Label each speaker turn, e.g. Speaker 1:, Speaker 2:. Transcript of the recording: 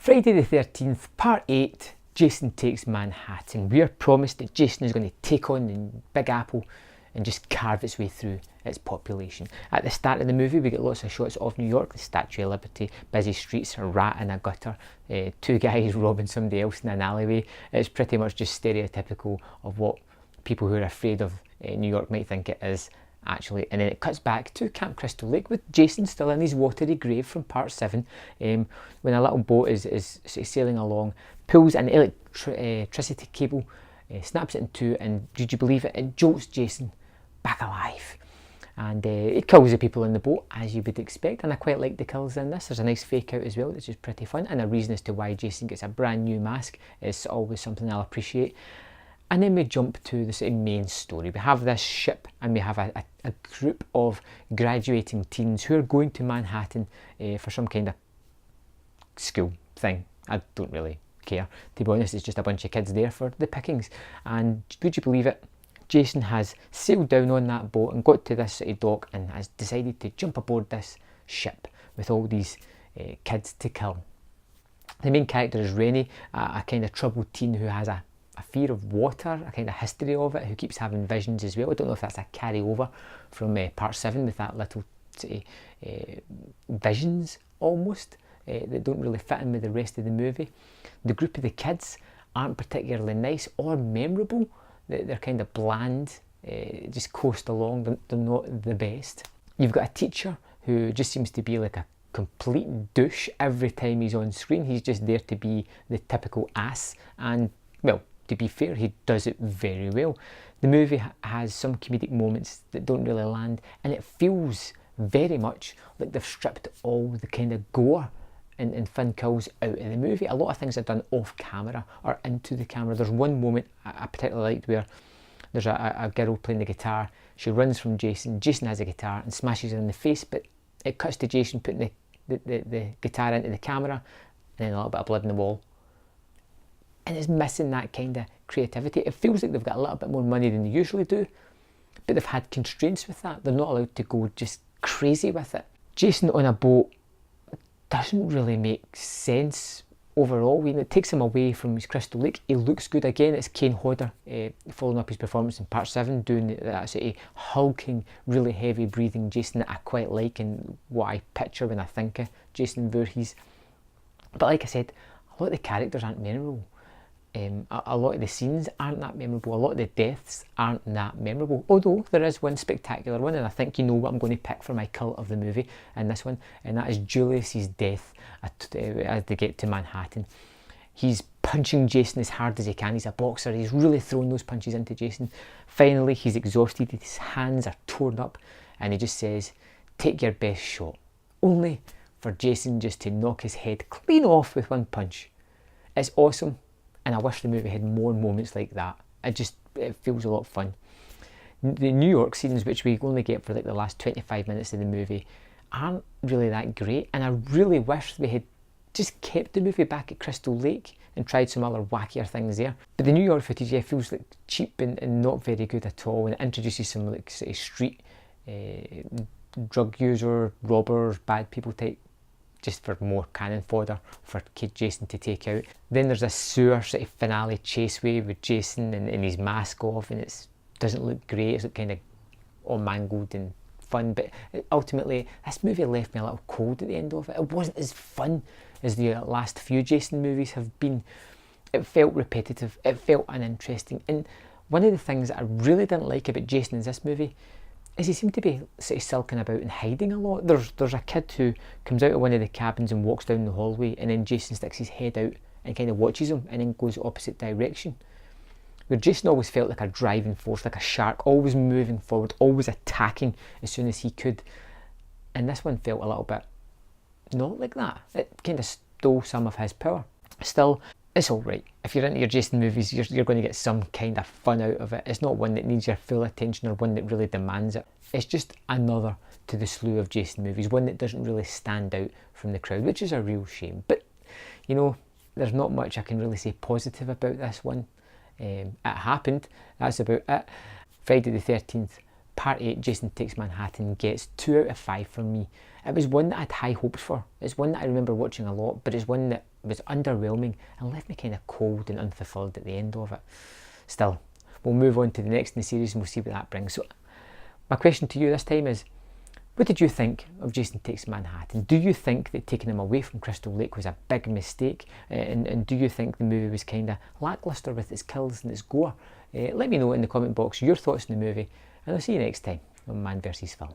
Speaker 1: Friday the 13th, part 8, Jason Takes Manhattan. We are promised that Jason is going to take on the Big Apple and just carve its way through its population. At the start of the movie, we get lots of shots of New York, the Statue of Liberty, busy streets, a rat in a gutter, two guys robbing somebody else in an alleyway. It's pretty much just stereotypical of what people who are afraid of New York might think it is actually. And then it cuts back to Camp Crystal Lake with Jason still in his watery grave from part 7, when a little boat is sailing along, pulls an electricity cable, snaps it in two, and did you believe it? It jolts Jason back alive. And it kills the people in the boat, as you would expect, and I quite like the kills in this. There's a nice fake out as well, which is pretty fun, and a reason as to why Jason gets a brand new mask is always something I'll appreciate. And then we jump to the sort of main story. We have this ship, and we have a group of graduating teens who are going to Manhattan for some kind of school thing. I don't really care, to be honest. It's just a bunch of kids there for the pickings. And would you believe it? Jason has sailed down on that boat and got to this city dock and has decided to jump aboard this ship with all these kids to kill. The main character is Rennie, a kind of troubled teen who has a fear of water, a kind of history of it, who keeps having visions as well. I don't know if that's a carryover from part 7 with that little visions almost that don't really fit in with the rest of the movie. The group of the kids aren't particularly nice or memorable. They're kind of bland, just coast along. They're not the best. You've got a teacher who just seems to be like a complete douche every time he's on screen. He's just there to be the typical ass, and well, to be fair, he does it very well. The movie has some comedic moments that don't really land, and it feels very much like they've stripped all the kind of gore and fun kills out of the movie. A lot of things are done off camera or into the camera. There's one moment I particularly liked where there's a girl playing the guitar. She runs from Jason. Jason has a guitar and smashes her in the face, but it cuts to Jason putting the guitar into the camera, and then a little bit of blood in the wall. And it's missing that kind of creativity. It feels like they've got a little bit more money than they usually do, but they've had constraints with that. They're not allowed to go just crazy with it. Jason on a boat doesn't really make sense overall. It takes him away from his Crystal Lake. He looks good again. It's Kane Hodder following up his performance in part 7, doing that sort of hulking, really heavy breathing Jason that I quite like and what I picture when I think of Jason Voorhees. But like I said, a lot of the characters aren't memorable. A lot of the scenes aren't that memorable. A lot of the deaths aren't that memorable. Although there is one spectacular one, and I think you know what I'm going to pick for my kill of the movie in this one, and that is Julius's death as they get to Manhattan. He's punching Jason as hard as he can. He's a boxer. He's really throwing those punches into Jason. Finally, he's exhausted. His hands are torn up, and he just says, "Take your best shot." Only for Jason just to knock his head clean off with one punch. It's awesome. And I wish the movie had more moments like that. It feels a lot of fun. The New York scenes, which we only get for like the last 25 minutes of the movie, aren't really that great. And I really wish we had just kept the movie back at Crystal Lake and tried some other wackier things there. But the New York footage, feels like cheap and not very good at all. And it introduces some like sort of street drug user, robbers, bad people type, just for more cannon fodder for Kid Jason to take out. Then there's a sewer sort of finale chaseway with Jason and his mask off, and it doesn't look great. It's kind of all mangled and fun, but ultimately this movie left me a little cold at the end of it. It wasn't as fun as the last few Jason movies have been. It felt repetitive, it felt uninteresting, and one of the things that I really didn't like about Jason in this movie is he seemed to be sort of sulking about and hiding a lot. There's a kid who comes out of one of the cabins and walks down the hallway, and then Jason sticks his head out and kind of watches him and then goes opposite direction. Where Jason always felt like a driving force, like a shark, always moving forward, always attacking as soon as he could. And this one felt a little bit not like that. It kind of stole some of his power. Still, it's alright. If you're into your Jason movies, you're going to get some kind of fun out of it. It's not one that needs your full attention or one that really demands it. It's just another to the slew of Jason movies, one that doesn't really stand out from the crowd, which is a real shame. But, you know, there's not much I can really say positive about this one. It happened, that's about it. Friday the 13th, part 8, Jason Takes Manhattan, gets 2 out of 5 from me. It was one that I had high hopes for. It's one that I remember watching a lot, but it's one that was underwhelming and left me kind of cold and unfulfilled at the end of it. Still, we'll move on to the next in the series and we'll see what that brings. So my question to you this time is, what did you think of Jason Takes Manhattan? Do you think that taking him away from Crystal Lake was a big mistake? And do you think the movie was kind of lacklustre with its kills and its gore? Let me know in the comment box your thoughts on the movie, and I'll see you next time on Man vs Film.